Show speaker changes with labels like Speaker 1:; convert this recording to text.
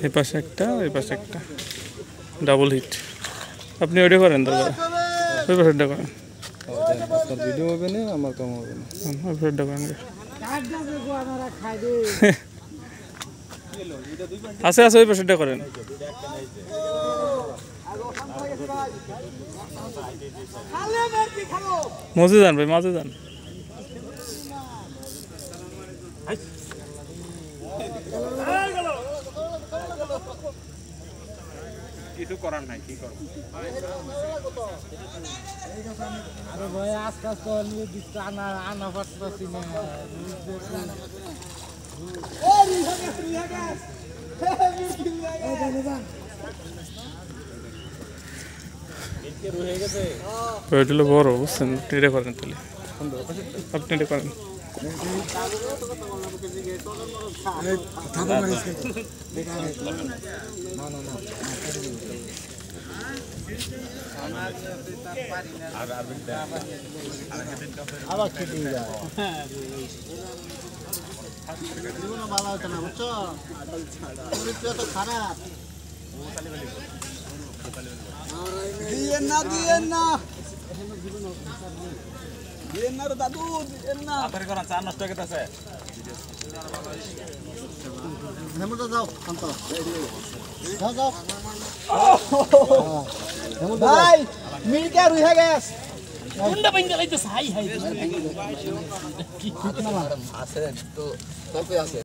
Speaker 1: এই পাশে একটা এই পাশে একটা ডাবল হিট আপনি ওইটা করেন দরকার ওই পাশেরটা করেন ভিডিও হবে না আমার কাম হবে না ওই পাশেরটা করেন আছে আছে ওই পাশেরটা করেন মজে যান ভাই মাঝে যান কিছু করার নাই কি করব আরে ভাই আজকে তো নিয়ে দিতে আনা পারতেছি না এই রিহা গেছে বড় বুঝছেন এটা করেন তাহলে আপনি এটা করেন
Speaker 2: খারাপ দাদু চা নষ্ট হয়ে গেছে যাও ভাই মিলকে রুহে গেছ কোনটা বাইন্দা লাইতে হাই হাই আছে তো আছে